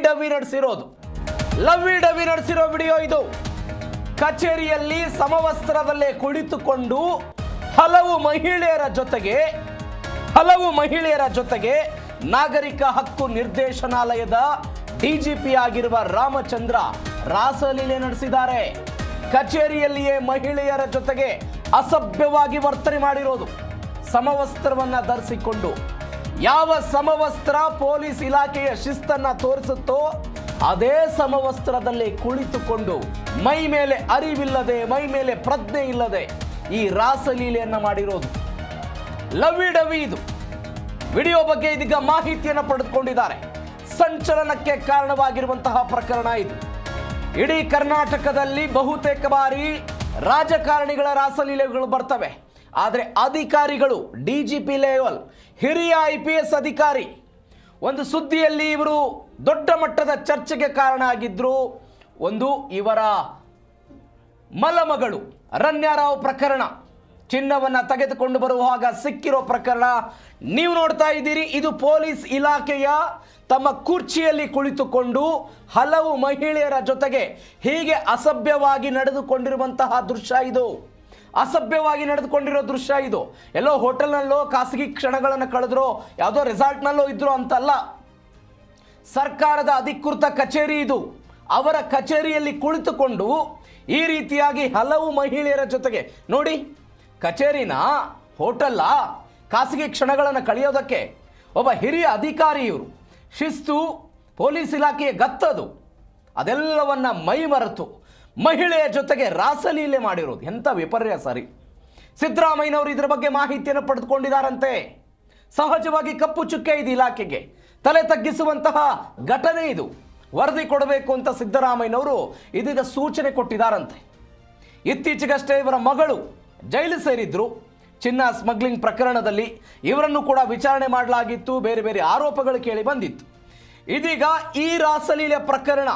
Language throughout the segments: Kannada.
ಡವಿ ನಡೆಸಿರೋದು ಲವ್ವಿ ನಡೆಸಿರೋ ವಿಡಿಯೋ ಇದು. ಕಚೇರಿಯಲ್ಲಿ ಸಮವಸ್ತ್ರದಲ್ಲೇ ಕುಳಿತುಕೊಂಡು ಹಲವು ಮಹಿಳೆಯರ ಜೊತೆಗೆ ನಾಗರಿಕ ಹಕ್ಕು ನಿರ್ದೇಶನಾಲಯದ ಡಿಜಿಪಿ ಆಗಿರುವ ರಾಮಚಂದ್ರ ರಾಸಲೀಲೆ ನಡೆಸಿದ್ದಾರೆ. ಕಚೇರಿಯಲ್ಲಿಯೇ ಮಹಿಳೆಯರ ಜೊತೆಗೆ ಅಸಭ್ಯವಾಗಿ ವರ್ತನೆ ಮಾಡಿರೋದು. ಸಮವಸ್ತ್ರವನ್ನ ಧರಿಸಿಕೊಂಡು, ಯಾವ ಸಮವಸ್ತ್ರ ಪೊಲೀಸ್ ಇಲಾಖೆಯ ಶಿಸ್ತನ್ನ ತೋರಿಸುತ್ತೋ ಅದೇ ಸಮವಸ್ತ್ರದಲ್ಲಿ ಕುಳಿತುಕೊಂಡು ಮೈ ಮೇಲೆ ಅರಿವಿಲ್ಲದೆ, ಮೈ ಮೇಲೆ ಪ್ರಜ್ಞೆ ಇಲ್ಲದೆ ಈ ರಾಸಲೀಲೆಯನ್ನ ಮಾಡಿರೋದು. ಲವ್ವಿ ಡವಿ ಇದು. ವಿಡಿಯೋ ಬಗ್ಗೆ ಇದೀಗ ಮಾಹಿತಿಯನ್ನು ಪಡೆದುಕೊಂಡಿದ್ದಾರೆ. ಸಂಚಲನಕ್ಕೆ ಕಾರಣವಾಗಿರುವಂತಹ ಪ್ರಕರಣ ಇದು. ಇಡೀ ಕರ್ನಾಟಕದಲ್ಲಿ ಬಹುತೇಕ ಬಾರಿ ರಾಜಕಾರಣಿಗಳ ರಾಸಲೀಲೆಗಳು ಬರ್ತವೆ. ಆದರೆ ಅಧಿಕಾರಿಗಳು, ಡಿಜಿಪಿ ಲೆವೆಲ್ ಹಿರಿಯ IPS ಅಧಿಕಾರಿ, ಒಂದು ಸುದ್ದಿಯಲ್ಲಿ ಇವರು ದೊಡ್ಡ ಮಟ್ಟದ ಚರ್ಚೆಗೆ ಕಾರಣ ಆಗಿದ್ರು. ಒಂದು ಇವರ ಮಲಮಗಳು ರಣ್ಯಾರಾವ್ ಪ್ರಕರಣ, ಚಿನ್ನವನ್ನ ತೆಗೆದುಕೊಂಡು ಬರುವಾಗ ಸಿಕ್ಕಿರೋ ಪ್ರಕರಣ ನೀವು ನೋಡ್ತಾ ಇದ್ದೀರಿ. ಇದು ಪೊಲೀಸ್ ಇಲಾಖೆಯ ತಮ್ಮ ಕುರ್ಚಿಯಲ್ಲಿ ಕುಳಿತುಕೊಂಡು ಹಲವು ಮಹಿಳೆಯರ ಜೊತೆಗೆ ಹೀಗೆ ಅಸಭ್ಯವಾಗಿ ನಡೆದುಕೊಂಡಿರುವಂತಹ ದೃಶ್ಯ ಇದು. ಅಸಭ್ಯವಾಗಿ ನಡೆದುಕೊಂಡಿರೋ ದೃಶ್ಯ ಇದು. ಎಲ್ಲೋ ಹೋಟೆಲ್ನಲ್ಲೋ ಖಾಸಗಿ ಕ್ಷಣಗಳನ್ನು ಕಳೆದ್ರೋ, ಯಾವುದೋ ರೆಸಾರ್ಟ್ನಲ್ಲೋ ಇದ್ರು ಅಂತಲ್ಲ. ಸರ್ಕಾರದ ಅಧಿಕೃತ ಕಚೇರಿ ಇದು. ಅವರ ಕಚೇರಿಯಲ್ಲಿ ಕುಳಿತುಕೊಂಡು ಈ ರೀತಿಯಾಗಿ ಹಲವು ಮಹಿಳೆಯರ ಜೊತೆಗೆ ನೋಡಿ, ಕಚೇರಿನ ಹೋಟೆಲ್ಲ ಖಾಸಗಿ ಕ್ಷಣಗಳನ್ನು ಕಳೆಯೋದಕ್ಕೆ ಒಬ್ಬ ಹಿರಿಯ ಅಧಿಕಾರಿ, ಇವರು ಶಿಸ್ತು, ಪೊಲೀಸ್ ಇಲಾಖೆಯ ಗತ್ತದು, ಅದೆಲ್ಲವನ್ನ ಮೈ ಮರೆತು ಮಹಿಳೆಯ ಜೊತೆಗೆ ರಾಸಲೀಲೆ ಮಾಡಿರೋದು ಎಂಥ ವಿಪರ್ಯಾಸ ರೀ. ಸಿದ್ದರಾಮಯ್ಯನವರು ಇದರ ಬಗ್ಗೆ ಮಾಹಿತಿಯನ್ನು ಪಡೆದುಕೊಂಡಿದ್ದಾರಂತೆ. ಸಹಜವಾಗಿ ಕಪ್ಪು ಚುಕ್ಕೆ ಇದು ಇಲಾಖೆಗೆ ತಲೆ ತಗ್ಗಿಸುವಂತಹ ಘಟನೆ ಇದು. ವರದಿ ಕೊಡಬೇಕು ಅಂತ ಸಿದ್ದರಾಮಯ್ಯನವರು ಇದೀಗ ಸೂಚನೆ ಕೊಟ್ಟಿದ್ದಾರಂತೆ. ಇತ್ತೀಚೆಗಷ್ಟೇ ಇವರ ಮಗಳು ಜೈಲು ಸೇರಿದ್ರು. ಚಿನ್ನ ಸ್ಮಗ್ಲಿಂಗ್ ಪ್ರಕರಣದಲ್ಲಿ ಇವರನ್ನು ಕೂಡ ವಿಚಾರಣೆ ಮಾಡಲಾಗಿತ್ತು. ಬೇರೆ ಬೇರೆ ಆರೋಪಗಳು ಕೇಳಿ ಬಂದಿತ್ತು. ಇದೀಗ ಈ ರಾಸಲೀಲೆ ಪ್ರಕರಣ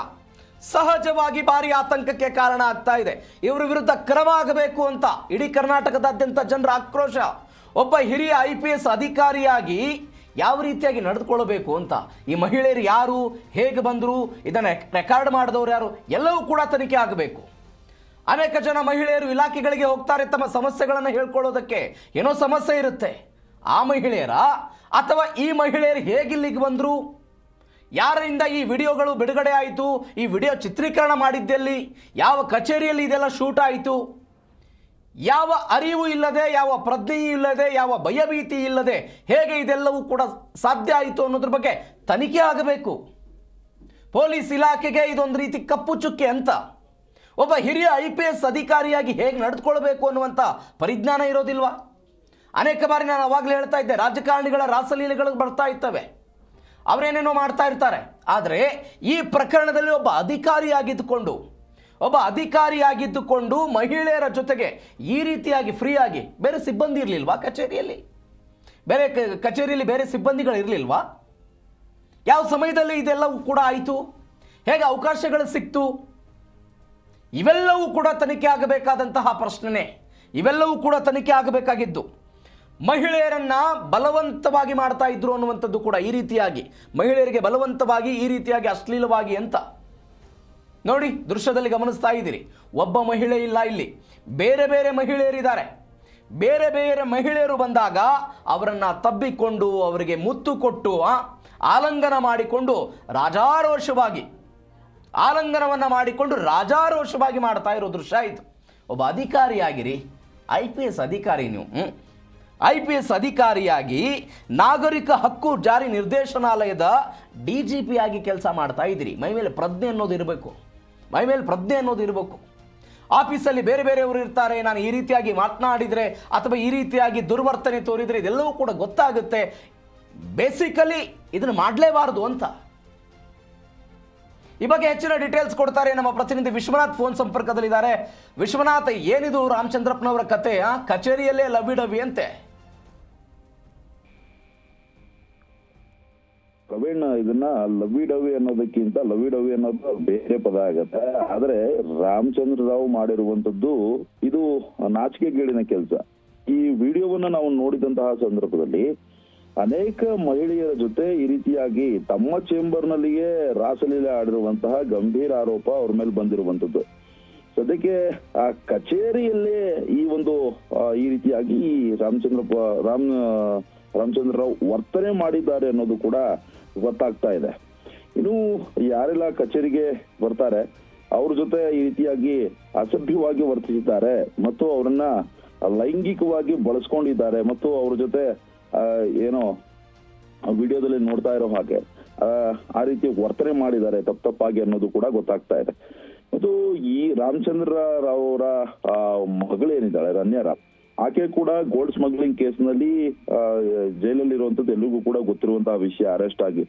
ಸಹಜವಾಗಿ ಭಾರಿ ಆತಂಕಕ್ಕೆ ಕಾರಣ ಆಗ್ತಾ ಇದೆ. ಇವರ ವಿರುದ್ಧ ಕ್ರಮ ಆಗಬೇಕು ಅಂತ ಇಡೀ ಕರ್ನಾಟಕದಾದ್ಯಂತ ಜನರ ಆಕ್ರೋಶ. ಒಬ್ಬ ಹಿರಿಯ IPS ಅಧಿಕಾರಿಯಾಗಿ ಯಾವ ರೀತಿಯಾಗಿ ನಡೆದುಕೊಳ್ಳಬೇಕು ಅಂತ, ಈ ಮಹಿಳೆಯರು ಯಾರು, ಹೇಗೆ ಬಂದರು, ಇದನ್ನು ರೆಕಾರ್ಡ್ ಮಾಡಿದವರು ಯಾರು, ಎಲ್ಲವೂ ಕೂಡ ತನಿಖೆ ಆಗಬೇಕು. ಅನೇಕ ಜನ ಮಹಿಳೆಯರು ಇಲಾಖೆಗಳಿಗೆ ಹೋಗ್ತಾರೆ ತಮ್ಮ ಸಮಸ್ಯೆಗಳನ್ನು ಹೇಳ್ಕೊಳ್ಳೋದಕ್ಕೆ. ಏನೋ ಸಮಸ್ಯೆ ಇರುತ್ತೆ. ಆ ಮಹಿಳೆಯರ ಅಥವಾ ಈ ಮಹಿಳೆಯರು ಹೇಗಿಲ್ಲಿಗೆ ಬಂದರು, ಯಾರಿಂದ ಈ ವಿಡಿಯೋಗಳು ಬಿಡುಗಡೆ ಆಯಿತು, ಈ ವಿಡಿಯೋ ಚಿತ್ರೀಕರಣ ಮಾಡಿದ್ದಲ್ಲಿ, ಯಾವ ಕಚೇರಿಯಲ್ಲಿ ಇದೆಲ್ಲ ಶೂಟ್ ಆಯಿತು, ಯಾವ ಅರಿವು ಇಲ್ಲದೆ, ಯಾವ ಪ್ರಜ್ಞೆಯೂ ಇಲ್ಲದೆ, ಯಾವ ಭಯಭೀತಿ ಇಲ್ಲದೆ ಹೇಗೆ ಇದೆಲ್ಲವೂ ಕೂಡ ಸಾಧ್ಯ ಆಯಿತು ಅನ್ನೋದ್ರ ಬಗ್ಗೆ ತನಿಖೆ ಆಗಬೇಕು. ಪೊಲೀಸ್ ಇಲಾಖೆಗೆ ಇದೊಂದು ರೀತಿ ಕಪ್ಪು ಚುಕ್ಕೆ ಅಂತ. ಒಬ್ಬ ಹಿರಿಯ IPS ಅಧಿಕಾರಿಯಾಗಿ ಹೇಗೆ ನಡೆದುಕೊಳ್ಬೇಕು ಅನ್ನುವಂಥ ಪರಿಜ್ಞಾನ ಇರೋದಿಲ್ವಾ? ಅನೇಕ ಬಾರಿ ನಾನು ಅವಾಗಲೇ ಹೇಳ್ತಾ ಇದ್ದೆ, ರಾಜಕಾರಣಿಗಳ ರಾಸಲೀಲೆಗಳು ಬರ್ತಾ ಇರ್ತವೆ, ಅವರೇನೇನೋ ಮಾಡ್ತಾ ಇರ್ತಾರೆ. ಆದರೆ ಈ ಪ್ರಕರಣದಲ್ಲಿ ಒಬ್ಬ ಅಧಿಕಾರಿಯಾಗಿದ್ದುಕೊಂಡು ಮಹಿಳೆಯರ ಜೊತೆಗೆ ಈ ರೀತಿಯಾಗಿ ಫ್ರೀಯಾಗಿ, ಬೇರೆ ಸಿಬ್ಬಂದಿ ಇರಲಿಲ್ವಾ ಕಚೇರಿಯಲ್ಲಿ? ಬೇರೆ ಸಿಬ್ಬಂದಿಗಳು ಇರಲಿಲ್ವಾ? ಯಾವ ಸಮಯದಲ್ಲಿ ಇದೆಲ್ಲವೂ ಕೂಡ ಆಯಿತು? ಹೇಗೆ ಅವಕಾಶಗಳು ಸಿಕ್ತು? ಇವೆಲ್ಲವೂ ಕೂಡ ತನಿಖೆ ಆಗಬೇಕಾದಂತಹ ಪ್ರಶ್ನೆ. ಇವೆಲ್ಲವೂ ಕೂಡ ತನಿಖೆ ಆಗಬೇಕಾಗಿದ್ದು. ಮಹಿಳೆಯರನ್ನ ಬಲವಂತವಾಗಿ ಮಾಡ್ತಾ ಇದ್ರು ಅನ್ನುವಂಥದ್ದು ಕೂಡ ಈ ರೀತಿಯಾಗಿ, ಮಹಿಳೆಯರಿಗೆ ಬಲವಂತವಾಗಿ ಈ ರೀತಿಯಾಗಿ ಅಶ್ಲೀಲವಾಗಿ ಅಂತ ನೋಡಿ ದೃಶ್ಯದಲ್ಲಿ ಗಮನಿಸ್ತಾ ಇದ್ದೀರಿ. ಒಬ್ಬ ಮಹಿಳೆ ಇಲ್ಲ, ಇಲ್ಲಿ ಬೇರೆ ಬೇರೆ ಮಹಿಳೆಯರಿದ್ದಾರೆ. ಬೇರೆ ಬೇರೆ ಮಹಿಳೆಯರು ಬಂದಾಗ ಅವರನ್ನು ತಬ್ಬಿಕೊಂಡು, ಅವರಿಗೆ ಮುತ್ತು ಕೊಟ್ಟು ಆಲಿಂಗನ ಮಾಡಿಕೊಂಡು ರಾಜಾರೋಷವಾಗಿ ಮಾಡ್ತಾ ಇರೋ ದೃಶ್ಯ ಆಯಿತು. ಒಬ್ಬ ಅಧಿಕಾರಿಯಾಗಿರಿ, IPS ಅಧಿಕಾರಿ, ನೀವು IPS ಅಧಿಕಾರಿಯಾಗಿ ನಾಗರಿಕ ಹಕ್ಕು ಜಾರಿ ನಿರ್ದೇಶನಾಲಯದ DGP ಆಗಿ ಕೆಲಸ ಮಾಡ್ತಾ ಇದ್ದೀರಿ. ಮೈ ಮೇಲೆ ಪ್ರಜ್ಞೆ ಅನ್ನೋದು ಇರಬೇಕು. ಆಫೀಸಲ್ಲಿ ಬೇರೆ ಬೇರೆಯವರು ಇರ್ತಾರೆ. ನಾನು ಈ ರೀತಿಯಾಗಿ ಮಾತನಾಡಿದರೆ ಅಥವಾ ಈ ರೀತಿಯಾಗಿ ದುರ್ವರ್ತನೆ ತೋರಿದರೆ ಇದೆಲ್ಲವೂ ಕೂಡ ಗೊತ್ತಾಗುತ್ತೆ. ಬೇಸಿಕಲಿ ಇದನ್ನು ಮಾಡಲೇಬಾರದು ಅಂತ. ಈ ಬಗ್ಗೆ ಹೆಚ್ಚಿನ ಡೀಟೇಲ್ಸ್ ಕೊಡ್ತಾರೆ ನಮ್ಮ ಪ್ರತಿನಿಧಿ ವಿಶ್ವನಾಥ್ ಫೋನ್ ಸಂಪರ್ಕದಲ್ಲಿದ್ದಾರೆ. ವಿಶ್ವನಾಥ್, ಏನಿದು ರಾಮಚಂದ್ರಪ್ಪನವರ ಕತೆ? ಕಚೇರಿಯಲ್ಲೇ ಲವ್ವಿ ಡವಿ ಅಂತೆ. ಪ್ರವೀಣ್, ಇದನ್ನ ಲವ್ವಿ ಡವಿ ಅನ್ನೋದಕ್ಕಿಂತ ಲವ್ವಿ ಡವಿ ಅನ್ನೋದು ಬೇರೆ ಪದ ಆಗತ್ತೆ. ಆದ್ರೆ ರಾಮಚಂದ್ರ ರಾವ್ ಮಾಡಿರುವಂತದ್ದು ಇದು ನಾಚಿಕೆಗೇಡಿನ ಕೆಲಸ. ಈ ವಿಡಿಯೋವನ್ನ ನಾವು ನೋಡಿದಂತಹ ಸಂದರ್ಭದಲ್ಲಿ ಅನೇಕ ಮಹಿಳೆಯರ ಜೊತೆ ಈ ರೀತಿಯಾಗಿ ತಮ್ಮ ಚೇಂಬರ್ ನಲ್ಲಿಯೇ ರಾಸಲೀಲೆ ಆಡಿರುವಂತಹ ಗಂಭೀರ ಆರೋಪ ಅವ್ರ ಮೇಲೆ ಬಂದಿರುವಂತದ್ದು. ಸದ್ಯಕ್ಕೆ ಆ ಕಚೇರಿಯಲ್ಲೇ ಈ ಒಂದು ಈ ರೀತಿಯಾಗಿ ರಾಮಚಂದ್ರ ರಾವ್ ವರ್ತನೆ ಮಾಡಿದ್ದಾರೆ ಅನ್ನೋದು ಕೂಡ ಗೊತ್ತಾಗ್ತಾ ಇದೆ. ಇನ್ನು ಯಾರೆಲ್ಲ ಕಚೇರಿಗೆ ಬರ್ತಾರೆ ಅವ್ರ ಜೊತೆ ಈ ರೀತಿಯಾಗಿ ಅಸಭ್ಯವಾಗಿ ವರ್ತಿಸಿದ್ದಾರೆ ಮತ್ತು ಅವರನ್ನ ಲೈಂಗಿಕವಾಗಿ ಬಳಸ್ಕೊಂಡಿದ್ದಾರೆ ಮತ್ತು ಅವ್ರ ಜೊತೆ ಏನೋ ವಿಡಿಯೋದಲ್ಲಿ ನೋಡ್ತಾ ಇರೋ ಹಾಗೆ ಆ ರೀತಿ ವರ್ತನೆ ಮಾಡಿದ್ದಾರೆ ತಪ್ಪಾಗಿ ಅನ್ನೋದು ಕೂಡ ಗೊತ್ತಾಗ್ತಾ ಇದೆ. ಮತ್ತು ಈ ರಾಮಚಂದ್ರ ರಾವ್ ಅವರ ಮಗಳೇನಿದ್ದಾಳೆ ರನ್ಯಾ ರಾವ್, ಆಕೆ ಕೂಡ ಗೋಲ್ಡ್ ಸ್ಮಗ್ಲಿಂಗ್ ಕೇಸ್ನಲ್ಲಿ ಜೈಲಲ್ಲಿ ಇರುವಂತದ್ದು ಎಲ್ಲಿಗೂ ಕೂಡ ಗೊತ್ತಿರುವಂತಹ ವಿಷಯ, ಅರೆಸ್ಟ್ ಆಗಿ.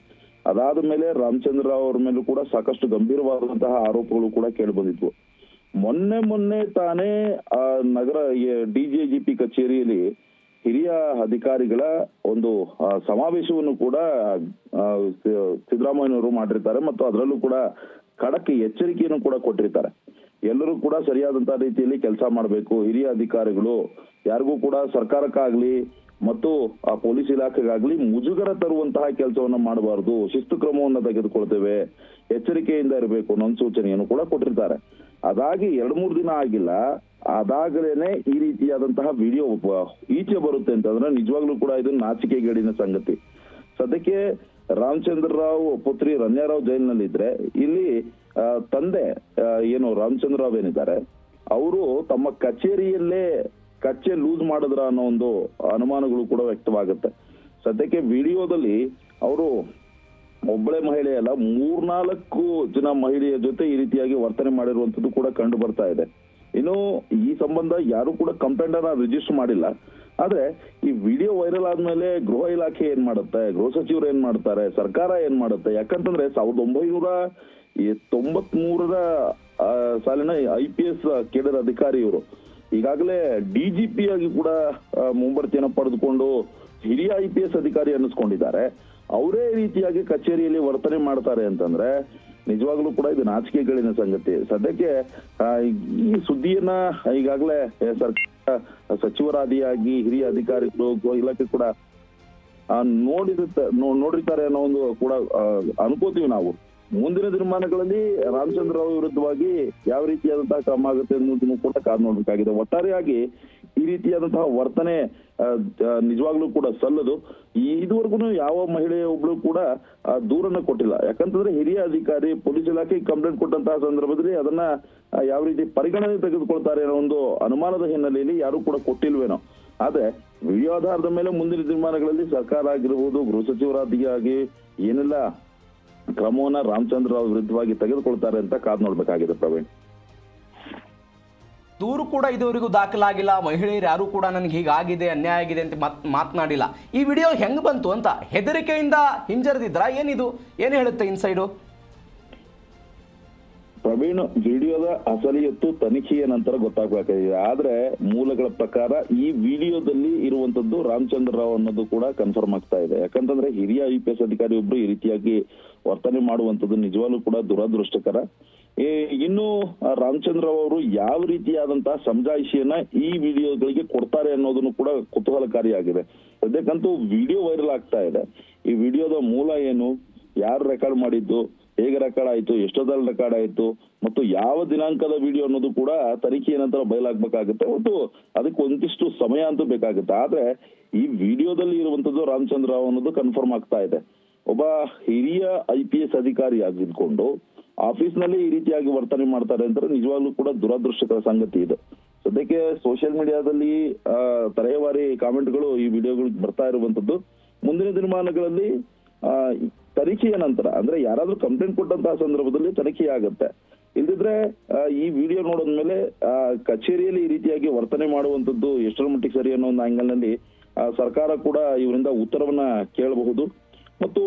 ಅದಾದ ಮೇಲೆ ರಾಮಚಂದ್ರ ರಾವ್ ಅವ್ರ ಮೇಲೂ ಕೂಡ ಸಾಕಷ್ಟು ಗಂಭೀರವಾದಂತಹ ಆರೋಪಗಳು ಕೂಡ ಕೇಳಿ ಬಂದಿದ್ವು. ಮೊನ್ನೆ ತಾನೇ ನಗರ DGIGP ಕಚೇರಿಯಲ್ಲಿ ಹಿರಿಯ ಅಧಿಕಾರಿಗಳ ಒಂದು ಸಮಾವೇಶವನ್ನು ಕೂಡ ಸಿದ್ದರಾಮಯ್ಯನವರು ಮಾಡಿರ್ತಾರೆ ಮತ್ತು ಅದರಲ್ಲೂ ಕೂಡ ಖಡಕ್ ಎಚ್ಚರಿಕೆಯನ್ನು ಕೂಡ ಕೊಟ್ಟಿರ್ತಾರೆ. ಎಲ್ಲರೂ ಕೂಡ ಸರಿಯಾದಂತಹ ರೀತಿಯಲ್ಲಿ ಕೆಲಸ ಮಾಡಬೇಕು, ಹಿರಿಯ ಅಧಿಕಾರಿಗಳು ಯಾರಿಗೂ ಕೂಡ ಸರ್ಕಾರಕ್ಕಾಗ್ಲಿ ಮತ್ತು ಆ ಪೊಲೀಸ್ ಇಲಾಖೆಗಾಗ್ಲಿ ಮುಜುಗರ ತರುವಂತಹ ಕೆಲಸವನ್ನ ಮಾಡಬಾರದು, ಶಿಸ್ತು ಕ್ರಮವನ್ನ ತೆಗೆದುಕೊಳ್ತೇವೆ, ಎಚ್ಚರಿಕೆಯಿಂದ ಇರಬೇಕು ಅನ್ನೋ ಸೂಚನೆಯನ್ನು ಕೂಡ ಕೊಟ್ಟಿರ್ತಾರೆ. ಅದಾಗಿ 2-3 ದಿನ ಆಗಿಲ್ಲ, ಅದಾಗಲೇನೆ ಈ ರೀತಿಯಾದಂತಹ ವಿಡಿಯೋ ಈಚೆ ಬರುತ್ತೆ ಅಂತಂದ್ರೆ ನಿಜವಾಗ್ಲೂ ಕೂಡ ಇದು ನಾಚಿಕೆಗೇಡಿನ ಸಂಗತಿ. ಸದ್ಯಕ್ಕೆ ರಾಮಚಂದ್ರ ರಾವ್ ಪುತ್ರಿ ರನ್ಯಾ ರಾವ್ ಜೈಲಿನಲ್ಲಿದ್ರೆ, ಇಲ್ಲಿ ತಂದೆ ಏನು ರಾಮಚಂದ್ರ ರಾವ್ ಏನಿದ್ದಾರೆ ಅವರು ತಮ್ಮ ಕಚೇರಿಯಲ್ಲೇ ಕಚ್ಚೆ ಲೂಸ್ ಮಾಡಿದ್ರ ಅನ್ನೋ ಒಂದು ಅನುಮಾನಗಳು ಕೂಡ ವ್ಯಕ್ತವಾಗುತ್ತೆ. ಸದ್ಯಕ್ಕೆ ವಿಡಿಯೋದಲ್ಲಿ ಅವರು ಒಬ್ಬಳೆ ಮಹಿಳೆ ಅಲ್ಲ 3-4 ಜನ ಮಹಿಳೆಯ ಜೊತೆ ಈ ರೀತಿಯಾಗಿ ವರ್ತನೆ ಮಾಡಿರುವಂತದ್ದು ಕೂಡ ಕಂಡು ಬರ್ತಾ ಇದೆ. ಇನ್ನು ಈ ಸಂಬಂಧ ಯಾರು ಕೂಡ ಕಂಪ್ಲೇಂಟ್ ಅನ್ನ ರಿಜಿಸ್ಟರ್ ಮಾಡಿಲ್ಲ. ಆದ್ರೆ ಈ ವಿಡಿಯೋ ವೈರಲ್ ಆದ್ಮೇಲೆ ಗೃಹ ಇಲಾಖೆ ಏನ್ ಮಾಡುತ್ತೆ, ಗೃಹ ಸಚಿವರು ಏನ್ ಮಾಡ್ತಾರೆ, ಸರ್ಕಾರ ಏನ್ ಮಾಡುತ್ತೆ? ಯಾಕಂತಂದ್ರೆ 1993 ಸಾಲಿನ IPS ಕೇಡರ್ ಅಧಿಕಾರಿ ಇವರು ಈಗಾಗಲೇ DGP ಆಗಿ ಕೂಡ ಮುಂಬಡ್ತಿಯನ್ನು ಪಡೆದುಕೊಂಡು ಹಿರಿಯ IPS ಅಧಿಕಾರಿ ಅನ್ನಿಸ್ಕೊಂಡಿದ್ದಾರೆ. ಅವರೇ ರೀತಿಯಾಗಿ ಕಚೇರಿಯಲ್ಲಿ ವರ್ತನೆ ಮಾಡ್ತಾರೆ ಅಂತಂದ್ರೆ ನಿಜವಾಗ್ಲೂ ಕೂಡ ಇದು ನಾಚಿಕೆಗಳಿನ ಸಂಗತಿ. ಸದ್ಯಕ್ಕೆ ಈ ಸುದ್ದಿಯನ್ನ ಈಗಾಗಲೇ ಸರ್ಕಾರ ಸಚಿವರಾದಿಯಾಗಿ ಹಿರಿಯ ಅಧಿಕಾರಿಗಳು ಇಲಾಖೆ ಕೂಡ ನೋಡಿರ್ತಾರೆ ಅನ್ನೋ ಒಂದು ಕೂಡ ಅನ್ಕೋತೀವಿ ನಾವು. ಮುಂದಿನ ದಿನಮಾನಗಳಲ್ಲಿ ರಾಮಚಂದ್ರ ರಾವ್ ವಿರುದ್ಧವಾಗಿ ಯಾವ ರೀತಿಯಾದಂತಹ ಕ್ರಮ ಆಗುತ್ತೆ ಅನ್ನೋದನ್ನು ಕೂಡ ಕಾದು ನೋಡ್ಬೇಕಾಗಿದೆ. ಒಟ್ಟಾರೆಯಾಗಿ ಈ ರೀತಿಯಾದಂತಹ ವರ್ತನೆ ನಿಜವಾಗ್ಲೂ ಕೂಡ ಸಲ್ಲದು. ಇದುವರೆಗೂ ಯಾವ ಮಹಿಳೆಯ ಒಬ್ಳು ಕೂಡ ದೂರನ್ನ ಕೊಟ್ಟಿಲ್ಲ. ಯಾಕಂತಂದ್ರೆ ಹಿರಿಯ ಅಧಿಕಾರಿ ಪೊಲೀಸ್ ಇಲಾಖೆ ಕಂಪ್ಲೇಂಟ್ ಕೊಟ್ಟಂತಹ ಸಂದರ್ಭದಲ್ಲಿ ಅದನ್ನ ಯಾವ ರೀತಿ ಪರಿಗಣನೆ ತೆಗೆದುಕೊಳ್ತಾರೆ ಅನ್ನೋ ಒಂದು ಅನುಮಾನದ ಹಿನ್ನೆಲೆಯಲ್ಲಿ ಯಾರು ಕೂಡ ಕೊಟ್ಟಿಲ್ವೇನೋ. ಆದ್ರೆ ವಿಡಿಯೋ ಆಧಾರದ ಮೇಲೆ ಮುಂದಿನ ದಿನಮಾನಗಳಲ್ಲಿ ಸರ್ಕಾರ ಆಗಿರ್ಬೋದು, ಗೃಹ ಸಚಿವರಾದಿಯಾಗಿ ಏನೆಲ್ಲ ಕ್ರಮವನ್ನ ರಾಮಚಂದ್ರ ರಾವ್ ವಿರುದ್ಧವಾಗಿ ತೆಗೆದುಕೊಳ್ತಾರೆ ಅಂತ ಕಾದು ನೋಡ್ಬೇಕಾಗಿದೆ ಪ್ರವೀಣ್. ದೂರು ಕೂಡ ಇದುವರೆಗೂ ದಾಖಲಾಗಿಲ್ಲ. ಮಹಿಳೆಯರು ಯಾರು ಕೂಡ ನನಗೆ ಹೀಗಾಗಿದೆ, ಅನ್ಯಾಯ ಆಗಿದೆ ಅಂತ ಮಾತನಾಡಿಲ್ಲ. ಈ ವಿಡಿಯೋ ಹೆಂಗ್ ಬಂತು ಅಂತ ಹೆದರಿಕೆಯಿಂದ ಹಿಂಜರಿದಿದ್ರ? ಏನಿದು, ಏನು ಹೇಳುತ್ತೆ ಇನ್ಸೈಡು? ಪ್ರವೀಣ್, ವಿಡಿಯೋದ ಅಸಲಿಯತ್ತು ತನಿಖೆಯ ನಂತರ ಗೊತ್ತಾಗಬೇಕಾಗಿದೆ. ಆದ್ರೆ ಮೂಲಗಳ ಪ್ರಕಾರ ಈ ವಿಡಿಯೋದಲ್ಲಿ ಇರುವಂತದ್ದು ರಾಮಚಂದ್ರ ರಾವ್ ಅನ್ನೋದು ಕೂಡ ಕನ್ಫರ್ಮ್ ಆಗ್ತಾ ಇದೆ. ಯಾಕಂತಂದ್ರೆ ಹಿರಿಯ IPS ಅಧಿಕಾರಿ ಒಬ್ರು ಈ ರೀತಿಯಾಗಿ ವರ್ತನೆ ಮಾಡುವಂತದ್ದು ನಿಜವಾಗ್ಲೂ ಕೂಡ ದುರದೃಷ್ಟಕರ. ಇನ್ನು ರಾಮಚಂದ್ರ ರಾವ್ ಅವರು ಯಾವ ರೀತಿಯಾದಂತಹ ಸಮಜಾಯಿಷಿಯನ್ನ ಈ ವಿಡಿಯೋಗಳಿಗೆ ಕೊಡ್ತಾರೆ ಅನ್ನೋದನ್ನು ಕೂಡ ಕುತೂಹಲಕಾರಿಯಾಗಿದೆ. ಸದ್ಯಕ್ಕಂತೂ ವಿಡಿಯೋ ವೈರಲ್ ಆಗ್ತಾ ಇದೆ. ಈ ವಿಡಿಯೋದ ಮೂಲ ಏನು, ಯಾರು ರೆಕಾರ್ಡ್ ಮಾಡಿದ್ದು, ಹೇಗೆ ರೆಕಾರ್ಡ್ ಆಯ್ತು, ಎಷ್ಟೊತ್ತಲ್ಲಿ ರೆಕಾರ್ಡ್ ಆಯ್ತು ಮತ್ತು ಯಾವ ದಿನಾಂಕದ ವಿಡಿಯೋ ಅನ್ನೋದು ಕೂಡ ತನಿಖೆಯ ನಂತರ ಬಯಲಾಗಬೇಕಾಗುತ್ತೆ. ಮತ್ತು ಅದಕ್ಕೆ ಒಂದಿಷ್ಟು ಸಮಯ ಅಂತೂ ಬೇಕಾಗುತ್ತೆ. ಆದ್ರೆ ಈ ವಿಡಿಯೋದಲ್ಲಿ ಇರುವಂತದ್ದು ರಾಮಚಂದ್ರ ರಾವ್ ಅನ್ನೋದು ಕನ್ಫರ್ಮ್ ಆಗ್ತಾ ಇದೆ. ಒಬ್ಬ ಹಿರಿಯ IPS ಅಧಿಕಾರಿ ಆಗಿದ್ಕೊಂಡು ಆಫೀಸ್ ನಲ್ಲಿ ಈ ರೀತಿಯಾಗಿ ವರ್ತನೆ ಮಾಡ್ತಾರೆ ಅಂದ್ರೆ ನಿಜವಾಗ್ಲೂ ಕೂಡ ದುರದೃಷ್ಟಕರ ಸಂಗತಿ ಇದೆ. ಸದ್ಯಕ್ಕೆ ಸೋಷಿಯಲ್ ಮೀಡಿಯಾದಲ್ಲಿ ತಲೆವಾರಿ ಕಾಮೆಂಟ್ಗಳು ಈ ವಿಡಿಯೋಗಳಿಗೆ ಬರ್ತಾ ಇರುವಂತದ್ದು. ಮುಂದಿನ ದಿನಮಾನಗಳಲ್ಲಿ ತನಿಖೆಯ ನಂತರ ಅಂದ್ರೆ ಯಾರಾದ್ರೂ ಕಂಪ್ಲೇಂಟ್ ಕೊಟ್ಟಂತಹ ಸಂದರ್ಭದಲ್ಲಿ ತನಿಖೆ ಆಗುತ್ತೆ. ಇಲ್ದಿದ್ರೆ ಈ ವಿಡಿಯೋ ನೋಡಿದ್ಮೇಲೆ ಕಚೇರಿಯಲ್ಲಿ ಈ ರೀತಿಯಾಗಿ ವರ್ತನೆ ಮಾಡುವಂತದ್ದು ಎಷ್ಟರ ಮಟ್ಟಿಗೆ ಸರಿ ಅನ್ನೋ ಒಂದು ಆಂಗಲ್ ನಲ್ಲಿ ಸರ್ಕಾರ ಕೂಡ ಇವರಿಂದ ಉತ್ತರವನ್ನ ಕೇಳಬಹುದು ಮತ್ತು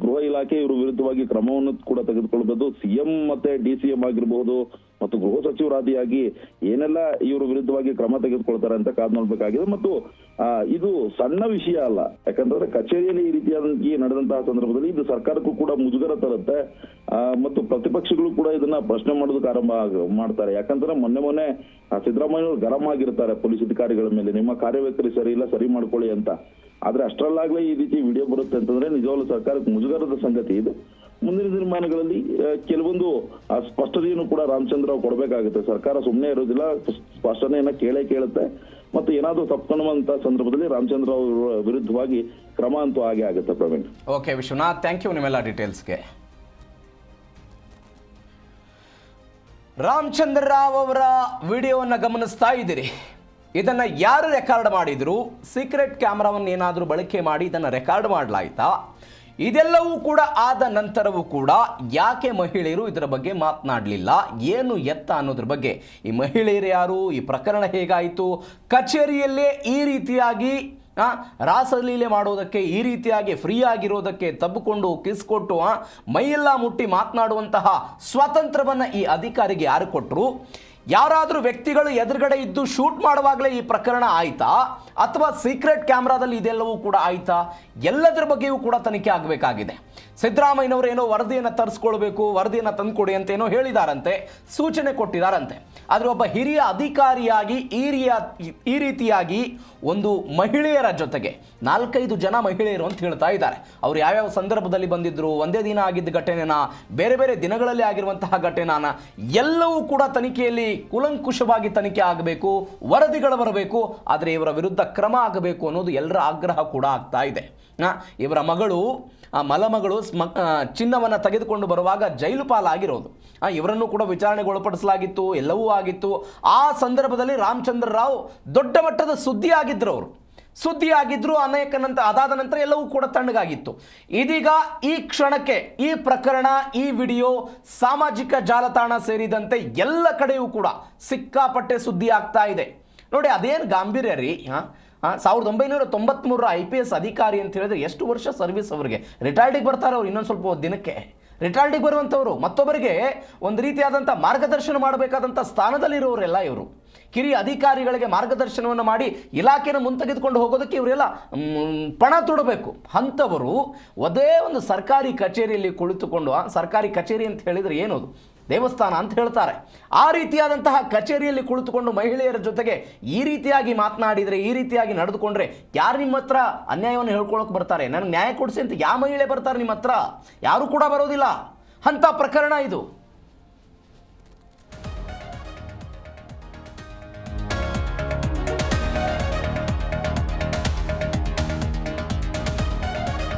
ಗೃಹ ಇಲಾಖೆ ಇವರು ವಿರುದ್ಧವಾಗಿ ಕ್ರಮವನ್ನು ಕೂಡ ತೆಗೆದುಕೊಳ್ಳಬಹುದು. CM ಮತ್ತೆ DCM ಆಗಿರಬಹುದು ಮತ್ತು ಮತ್ತು ಗೃಹ ಸಚಿವರಾದಿಯಾಗಿ ಏನೆಲ್ಲ ಇವರು ವಿರುದ್ಧವಾಗಿ ಕ್ರಮ ತೆಗೆದುಕೊಳ್ತಾರೆ ಅಂತ ಕಾದ್ ನೋಡ್ಬೇಕಾಗಿದೆ. ಮತ್ತು ಇದು ಸಣ್ಣ ವಿಷಯ ಅಲ್ಲ, ಯಾಕಂತಂದ್ರೆ ಕಚೇರಿಯಲ್ಲಿ ಈ ರೀತಿಯಾಗಿ ನಡೆದಂತಹ ಸಂದರ್ಭದಲ್ಲಿ ಇದು ಸರ್ಕಾರಕ್ಕೂ ಕೂಡ ಮುಜುಗರ ತರುತ್ತೆ ಮತ್ತು ಪ್ರತಿಪಕ್ಷಗಳು ಕೂಡ ಇದನ್ನ ಪ್ರಶ್ನೆ ಮಾಡೋದಕ್ಕೆ ಆರಂಭ ಮಾಡ್ತಾರೆ. ಯಾಕಂದ್ರೆ ಮೊನ್ನೆ ಸಿದ್ದರಾಮಯ್ಯವರು ಗರಂ ಆಗಿರ್ತಾರೆ ಪೊಲೀಸ್ ಅಧಿಕಾರಿಗಳ ಮೇಲೆ, ನಿಮ್ಮ ಕಾರ್ಯವೈಖರಿ ಸರಿ ಇಲ್ಲ, ಸರಿ ಮಾಡ್ಕೊಳ್ಳಿ ಅಂತ. ಆದ್ರೆ ಅಷ್ಟರಲ್ಲಾಗ್ಲೇ ಈ ರೀತಿ ವಿಡಿಯೋ ಬರುತ್ತೆ ಅಂತಂದ್ರೆ ನಿಜವಾಗ್ಲೂ ಸರ್ಕಾರಕ್ಕೆ ಮುಜುಗರದ ಸಂಗತಿ ಇದು. ಮುಂದಿನ ದಿನಮಾನಗಳಲ್ಲಿ ಕೆಲವೊಂದು ಸ್ಪಷ್ಟತೆಯನ್ನು ಕೂಡ ರಾಮಚಂದ್ರ ರಾವ್ ಕೊಡಬೇಕಾಗುತ್ತೆ. ಸರ್ಕಾರ ಸುಮ್ಮನೆ ಇರೋದಿಲ್ಲ, ಸ್ಪಷ್ಟನೆಯನ್ನ ಕೇಳುತ್ತೆ ಮತ್ತು ಏನಾದರೂ ತಪ್ಪುಕೊಂಡಂತ ಸಂದರ್ಭದಲ್ಲಿ ರಾಮಚಂದ್ರ ರಾವ್ ವಿರುದ್ಧವಾಗಿ ಕ್ರಮ ಅಂತೂ ಹಾಗೆ ಆಗುತ್ತೆ. Praveen. Okay Vishwanath, thank you ನಿಮ್ಮೆಲ್ಲ ಡೀಟೇಲ್ಸ್ಗೆ. ರಾಮಚಂದ್ರ ರಾವ್ ಅವರ ವಿಡಿಯೋವನ್ನು ಗಮನಿಸ್ತಾ ಇದ್ದೀರಿ. ಇದನ್ನು ಯಾರು ರೆಕಾರ್ಡ್ ಮಾಡಿದ್ರು? ಸೀಕ್ರೆಟ್ ಕ್ಯಾಮ್ರಾವನ್ನು ಏನಾದರೂ ಬಳಕೆ ಮಾಡಿ ಇದನ್ನು ರೆಕಾರ್ಡ್ ಮಾಡಲಾಯ್ತಾ? ಇದೆಲ್ಲವೂ ಕೂಡ ಆದ ನಂತರವೂ ಕೂಡ ಯಾಕೆ ಮಹಿಳೆಯರು ಇದರ ಬಗ್ಗೆ ಮಾತನಾಡಲಿಲ್ಲ, ಏನು ಎತ್ತ ಅನ್ನೋದ್ರ ಬಗ್ಗೆ, ಈ ಮಹಿಳೆಯರು ಯಾರು, ಈ ಪ್ರಕರಣ ಹೇಗಾಯಿತು, ಕಚೇರಿಯಲ್ಲೇ ಈ ರೀತಿಯಾಗಿ ರಾಸಲೀಲೆ ಮಾಡೋದಕ್ಕೆ, ಈ ರೀತಿಯಾಗಿ ಫ್ರೀ ಆಗಿರೋದಕ್ಕೆ ತಬ್ಬಿಕೊಂಡು ಕಿಸ್ಕೊಟ್ಟು ಮೈಯೆಲ್ಲ ಮುಟ್ಟಿ ಮಾತನಾಡುವಂತಹ ಸ್ವಾತಂತ್ರ್ಯವನ್ನು ಈ ಅಧಿಕಾರಿಗೆ ಯಾರು ಕೊಟ್ಟರು? ಯಾರಾದರೂ ವ್ಯಕ್ತಿಗಳು ಎದುರುಗಡೆ ಇದ್ದು ಶೂಟ್ ಮಾಡುವಾಗಲೇ ಈ ಪ್ರಕರಣ ಆಯ್ತಾ, ಅಥವಾ ಸೀಕ್ರೆಟ್ ಕ್ಯಾಮ್ರಾದಲ್ಲಿ ಇದೆಲ್ಲವೂ ಕೂಡ ಆಯ್ತಾ? ಎಲ್ಲದರ ಬಗ್ಗೆಯೂ ಕೂಡ ತನಿಖೆ ಆಗಬೇಕಾಗಿದೆ. ಸಿದ್ದರಾಮಯ್ಯನವರು ಏನೋ ವರದಿಯನ್ನು ತರಿಸ್ಕೊಳ್ಬೇಕು, ವರದಿಯನ್ನು ತಂದುಕೊಡಿ ಅಂತ ಏನೋ ಹೇಳಿದಾರಂತೆ, ಸೂಚನೆ ಕೊಟ್ಟಿದ್ದಾರಂತೆ. ಆದರೆ ಒಬ್ಬ ಹಿರಿಯ ಅಧಿಕಾರಿಯಾಗಿ ಈ ರೀತಿಯಾಗಿ ಒಂದು ಮಹಿಳೆಯರ ಜೊತೆಗೆ 4-5 ಜನ ಮಹಿಳೆಯರು ಅಂತ ಹೇಳ್ತಾ ಇದ್ದಾರೆ. ಅವರು ಯಾವ್ಯಾವ ಸಂದರ್ಭದಲ್ಲಿ ಬಂದಿದ್ರು, ಒಂದೇ ದಿನ ಆಗಿದ್ದ ಘಟನೆನ, ಬೇರೆ ಬೇರೆ ದಿನಗಳಲ್ಲಿ ಆಗಿರುವಂತಹ ಘಟನೆನ ಎಲ್ಲವೂ ಕೂಡ ತನಿಖೆಯಲ್ಲಿ ಕೂಲಂಕುಷವಾಗಿ ತನಿಖೆ ಆಗಬೇಕು, ವರದಿಗಳು ಬರಬೇಕು, ಆದರೆ ಇವರ ವಿರುದ್ಧ ಕ್ರಮ ಆಗಬೇಕು ಅನ್ನೋದು ಎಲ್ಲರ ಆಗ್ರಹ ಕೂಡ ಆಗ್ತಾ ಇದೆ. ಇವರ ಮಗಳು, ಮಲಮಗಳು ಚಿನ್ನವನ್ನು ತೆಗೆದುಕೊಂಡು ಬರುವಾಗ ಜೈಲು ಪಾಲಾಗಿರೋದು, ಇವರನ್ನು ಕೂಡ ವಿಚಾರಣೆಗೆ ಒಳಪಡಿಸಲಾಗಿತ್ತು, ಎಲ್ಲವೂ ಆಗಿತ್ತು. ಆ ಸಂದರ್ಭದಲ್ಲಿ ರಾಮಚಂದ್ರ ರಾವ್ ದೊಡ್ಡ ಮಟ್ಟದ ಸುದ್ದಿ ಆಗಿದ್ರು ಅದಾದ ನಂತರ ಎಲ್ಲವೂ ಕೂಡ ತಣ್ಣಗಾಗಿತ್ತು. ಇದೀಗ ಈ ಕ್ಷಣಕ್ಕೆ ಈ ಪ್ರಕರಣ, ಈ ವಿಡಿಯೋ ಸಾಮಾಜಿಕ ಜಾಲತಾಣ ಸೇರಿದಂತೆ ಎಲ್ಲ ಕಡೆಯೂ ಕೂಡ ಸಿಕ್ಕಾಪಟ್ಟೆ ಸುದ್ದಿ ಆಗ್ತಾ ಇದೆ. ನೋಡಿ, ಅದೇನು ಗಾಂಭೀರ್ಯ ರೀ. 1993 IPS ಅಧಿಕಾರಿ ಅಂತ ಹೇಳಿದ್ರೆ ಎಷ್ಟು ವರ್ಷ ಸರ್ವಿಸ್ ಅವರಿಗೆ? ರಿಟೈರ್ಡಿಗೆ ಬರ್ತಾರೆ ಅವ್ರು ಇನ್ನೊಂದು ಸ್ವಲ್ಪ ದಿನಕ್ಕೆ. ರಿಟೈರ್ಡಿಗೆ ಬರುವಂಥವ್ರು ಮತ್ತೊಬ್ಬರಿಗೆ ಒಂದು ರೀತಿಯಾದಂಥ ಮಾರ್ಗದರ್ಶನ ಮಾಡಬೇಕಾದಂಥ ಸ್ಥಾನದಲ್ಲಿರೋರೆಲ್ಲ ಇವರು. ಕಿರಿಯ ಅಧಿಕಾರಿಗಳಿಗೆ ಮಾರ್ಗದರ್ಶನವನ್ನು ಮಾಡಿ ಇಲಾಖೆನ ಮುಂತೆಗೆದುಕೊಂಡು ಹೋಗೋದಕ್ಕೆ ಇವರೆಲ್ಲ ಪಣ ತೊಡಬೇಕು. ಅಂಥವರು ಒಂದೇ ಒಂದು ಸರ್ಕಾರಿ ಕಚೇರಿಯಲ್ಲಿ ಕುಳಿತುಕೊಂಡು, ಸರ್ಕಾರಿ ಕಚೇರಿ ಅಂತ ಹೇಳಿದರೆ ಏನದು, ದೇವಸ್ಥಾನ ಅಂತ ಹೇಳ್ತಾರೆ, ಆ ರೀತಿಯಾದಂತಹ ಕಚೇರಿಯಲ್ಲಿ ಕುಳಿತುಕೊಂಡು ಮಹಿಳೆಯರ ಜೊತೆಗೆ ಈ ರೀತಿಯಾಗಿ ಮಾತನಾಡಿದರೆ, ಈ ರೀತಿಯಾಗಿ ನಡೆದುಕೊಂಡ್ರೆ ಯಾರು ನಿಮ್ಮ ಹತ್ರ ಅನ್ಯಾಯವನ್ನು ಹೇಳ್ಕೊಳಕ್ಕೆ ಬರ್ತಾರೆ? ನನಗೆ ನ್ಯಾಯ ಕೊಡಿಸಿ ಅಂತ ಯಾವ ಮಹಿಳೆ ಬರ್ತಾರೆ ನಿಮ್ಮ ಹತ್ರ? ಯಾರು ಕೂಡ ಬರೋದಿಲ್ಲ. ಅಂಥ ಪ್ರಕರಣ ಇದು.